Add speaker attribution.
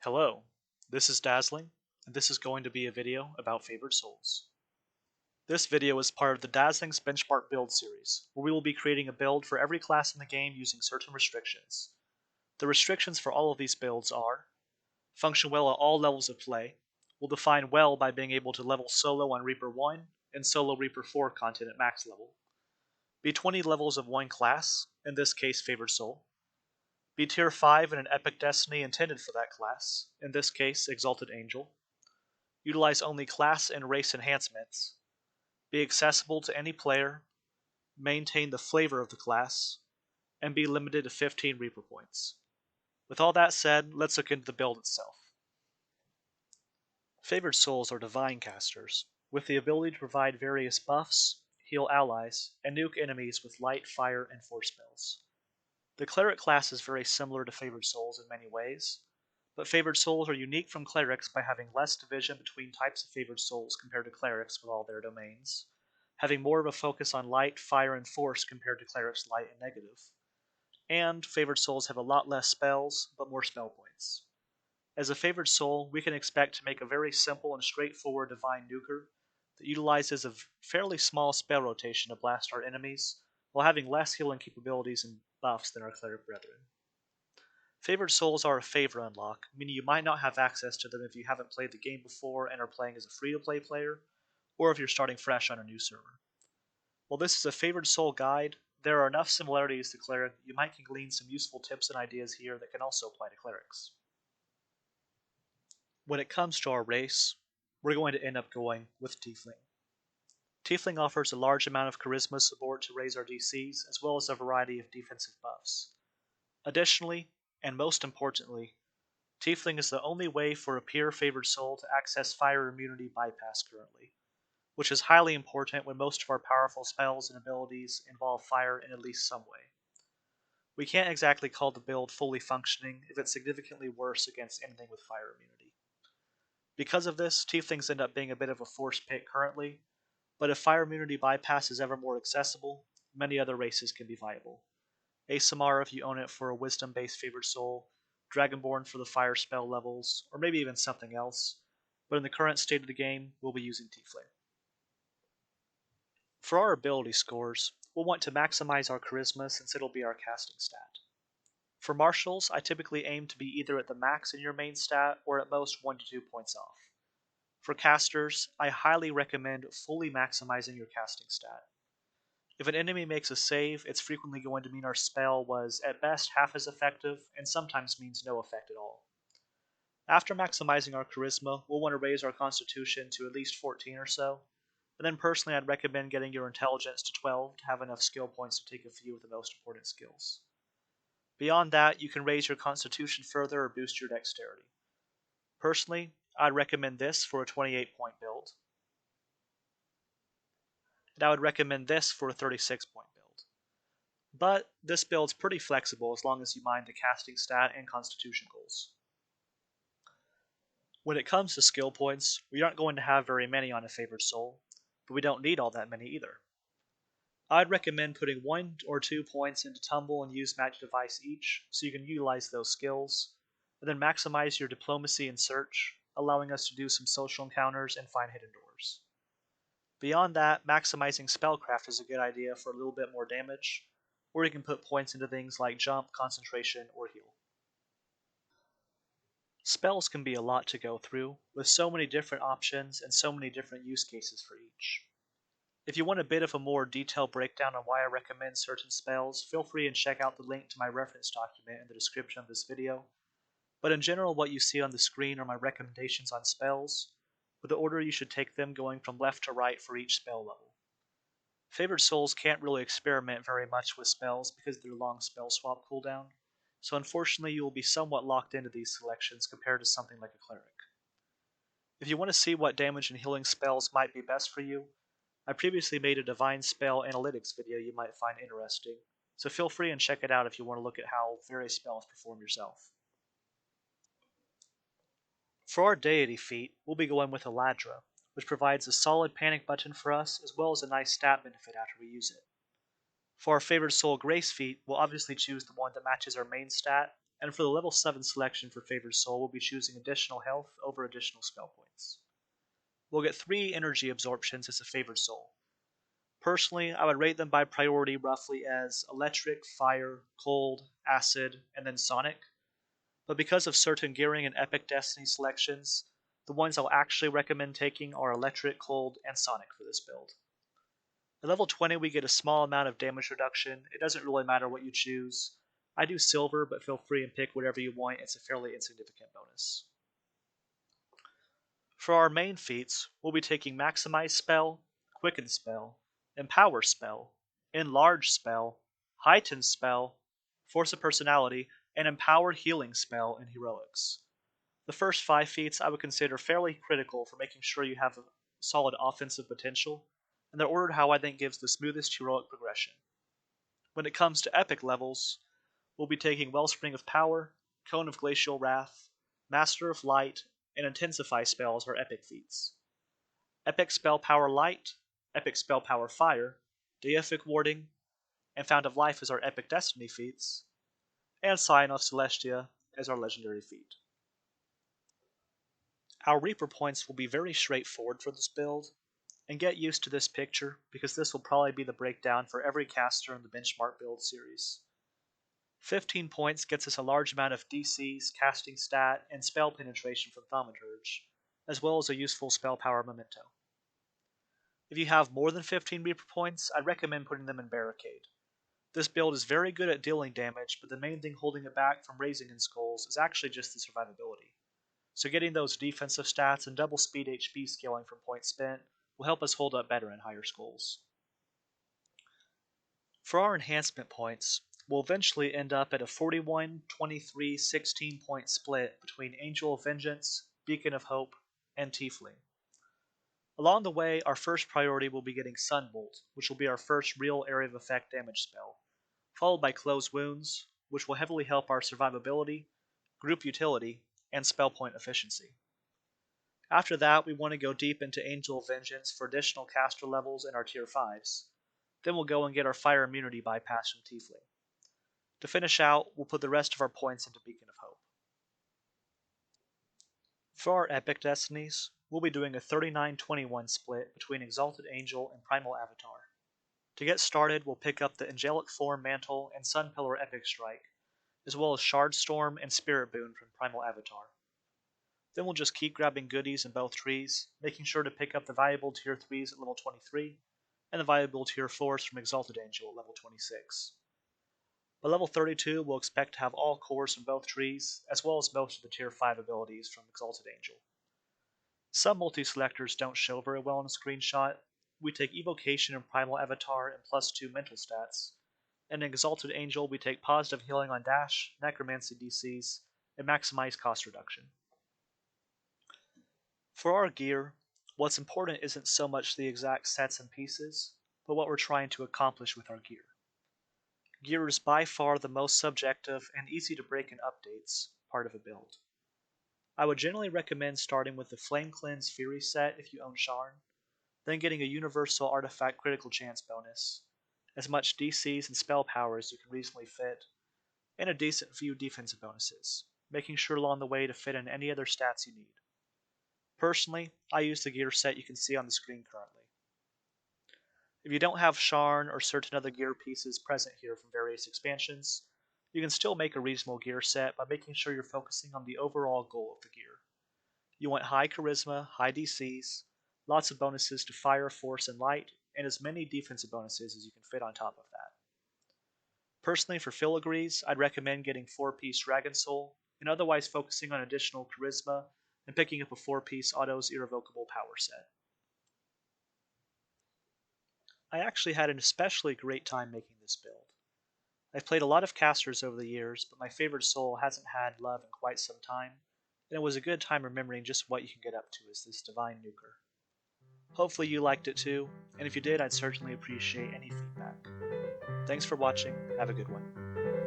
Speaker 1: Hello, this is Dazling, and this is going to be a video about favored souls. This video is part of the Dazling's Benchmark Build series, where we will be creating a build for every class in the game using certain restrictions. The restrictions for all of these builds are: function well at all levels of play, will define well by being able to level solo on Reaper 1 and solo Reaper 4 content at max level, be 20 levels of one class, in this case favored soul, be tier 5 in an epic destiny intended for that class, in this case Exalted Angel, utilize only class and race enhancements, be accessible to any player, maintain the flavor of the class, and be limited to 15 Reaper points. With all that said, let's look into the build itself. Favored souls are divine casters, with the ability to provide various buffs, heal allies, and nuke enemies with light, fire, and force spells. The cleric class is very similar to favored souls in many ways, but favored souls are unique from clerics by having less division between types of favored souls compared to clerics with all their domains, having more of a focus on light, fire, and force compared to clerics' light and negative, and favored souls have a lot less spells, but more spell points. As a favored soul, we can expect to make a very simple and straightforward divine nuker that utilizes a fairly small spell rotation to blast our enemies, while having less healing capabilities and buffs than our cleric brethren. Favored souls are a favor unlock, meaning you might not have access to them if you haven't played the game before and are playing as a free-to-play player, or if you're starting fresh on a new server. While this is a favored soul guide, there are enough similarities to cleric that you might can glean some useful tips and ideas here that can also apply to clerics. When it comes to our race, we're going to end up going with Tiefling. Tiefling offers a large amount of charisma support to raise our DCs, as well as a variety of defensive buffs. Additionally, and most importantly, Tiefling is the only way for a pure favored soul to access fire immunity bypass currently, which is highly important when most of our powerful spells and abilities involve fire in at least some way. We can't exactly call the build fully functioning if it's significantly worse against anything with fire immunity. Because of this, Tieflings end up being a bit of a forced pick currently, but if fire immunity bypass is ever more accessible, many other races can be viable. ASMR if you own it for a wisdom-based favored soul, Dragonborn for the fire spell levels, or maybe even something else, but in the current state of the game, we'll be using Tiefling. For our ability scores, we'll want to maximize our charisma since it'll be our casting stat. For martials, I typically aim to be either at the max in your main stat or at most 1 to 2 points off. For casters, I highly recommend fully maximizing your casting stat. If an enemy makes a save, it's frequently going to mean our spell was at best half as effective, and sometimes means no effect at all. After maximizing our charisma, we'll want to raise our constitution to at least 14 or so, and then personally I'd recommend getting your intelligence to 12 to have enough skill points to take a few of the most important skills. Beyond that, you can raise your constitution further or boost your dexterity. Personally, I'd recommend this for a 28-point build, and I would recommend this for a 36-point build. But this build's pretty flexible as long as you mind the casting stat and constitution goals. When it comes to skill points, we aren't going to have very many on a favored soul, but we don't need all that many either. I'd recommend putting 1 or 2 points into Tumble and Use Magic Device each, so you can utilize those skills, and then maximize your Diplomacy and Search, allowing us to do some social encounters and find hidden doors. Beyond that, maximizing Spellcraft is a good idea for a little bit more damage, or you can put points into things like Jump, Concentration, or Heal. Spells can be a lot to go through, with so many different options and so many different use cases for each. If you want a bit of a more detailed breakdown on why I recommend certain spells, feel free and check out the link to my reference document in the description of this video. But in general, what you see on the screen are my recommendations on spells, with the order you should take them going from left to right for each spell level. Favored souls can't really experiment very much with spells because of their long spell swap cooldown, so unfortunately you will be somewhat locked into these selections compared to something like a cleric. If you want to see what damage and healing spells might be best for you, I previously made a divine spell analytics video you might find interesting, so feel free and check it out if you want to look at how various spells perform yourself. For our deity feat, we'll be going with Eladra, which provides a solid panic button for us as well as a nice stat benefit after we use it. For our favored soul grace feat, we'll obviously choose the one that matches our main stat, and for the level 7 selection for Favored Soul, we'll be choosing additional health over additional spell points. We'll get 3 energy absorptions as a Favored Soul. Personally, I would rate them by priority roughly as electric, fire, cold, acid, and then sonic. But because of certain gearing and epic destiny selections, the ones I'll actually recommend taking are electric, cold, and sonic for this build. At level 20 we get a small amount of damage reduction. It doesn't really matter what you choose. I do silver, but feel free and pick whatever you want. It's a fairly insignificant bonus. For our main feats, we'll be taking Maximize Spell, Quicken Spell, Empower Spell, Enlarge Spell, Heighten Spell, Force of Personality, and Empowered Healing Spell in Heroics. The first 5 feats I would consider fairly critical for making sure you have a solid offensive potential, and they're ordered how I think gives the smoothest heroic progression. When it comes to epic levels, we'll be taking Wellspring of Power, Cone of Glacial Wrath, Master of Light, and Intensify spells are epic feats. Epic Spell Power Light, Epic Spell Power Fire, Deific Warding, and Fount of Life as our epic destiny feats, and Scion of Celestia as our legendary feat. Our Reaper points will be very straightforward for this build, and get used to this picture because this will probably be the breakdown for every caster in the benchmark build series. 15 points gets us a large amount of DCs, casting stat, and spell penetration from Thaumaturge, as well as a useful spell power memento. If you have more than 15 Reaper points, I'd recommend putting them in Barricade. This build is very good at dealing damage, but the main thing holding it back from raising in skulls is actually just the survivability. So getting those defensive stats and double speed HP scaling from points spent will help us hold up better in higher skulls. For our enhancement points, we'll eventually end up at a 41, 23, 16 point split between Angel of Vengeance, Beacon of Hope, and Tiefling. Along the way, our first priority will be getting Sunbolt, which will be our first real area of effect damage spell, followed by Close Wounds, which will heavily help our survivability, group utility, and spell point efficiency. After that, we want to go deep into Angel of Vengeance for additional caster levels in our tier 5s. Then we'll go and get our fire immunity bypass from Tiefling. To finish out, we'll put the rest of our points into Beacon of Hope. For our epic destinies, we'll be doing a 39-21 split between Exalted Angel and Primal Avatar. To get started, we'll pick up the Angelic Form Mantle and Sunpillar Epic Strike, as well as Shard Storm and Spirit Boon from Primal Avatar. Then we'll just keep grabbing goodies in both trees, making sure to pick up the valuable tier 3s at level 23, and the valuable tier 4s from Exalted Angel at level 26. By level 32, we'll expect to have all cores from both trees, as well as most of the tier 5 abilities from Exalted Angel. Some multi-selectors don't show very well in a screenshot. We take Evocation and Primal Avatar and +2 mental stats, and in Exalted Angel we take positive healing on dash, necromancy DCs, and maximize cost reduction. For our gear, what's important isn't so much the exact sets and pieces, but what we're trying to accomplish with our gear. Gear is by far the most subjective and easy to break in updates part of a build. I would generally recommend starting with the Flame Cleanse Fury set if you own Sharn, then getting a universal artifact critical chance bonus, as much DCs and spell power as you can reasonably fit, and a decent few defensive bonuses, making sure along the way to fit in any other stats you need. Personally, I use the gear set you can see on the screen currently. If you don't have Sharn or certain other gear pieces present here from various expansions, you can still make a reasonable gear set by making sure you're focusing on the overall goal of the gear. You want high charisma, high DCs, lots of bonuses to fire, force, and light, and as many defensive bonuses as you can fit on top of that. Personally, for filigrees, I'd recommend getting 4-piece Dragon Soul, and otherwise focusing on additional charisma and picking up a 4-piece Auto's Irrevocable Power set. I actually had an especially great time making this build. I've played a lot of casters over the years, but my favorite soul hasn't had love in quite some time, and it was a good time remembering just what you can get up to as this divine nuker. Hopefully you liked it too, and if you did, I'd certainly appreciate any feedback. Thanks for watching, have a good one.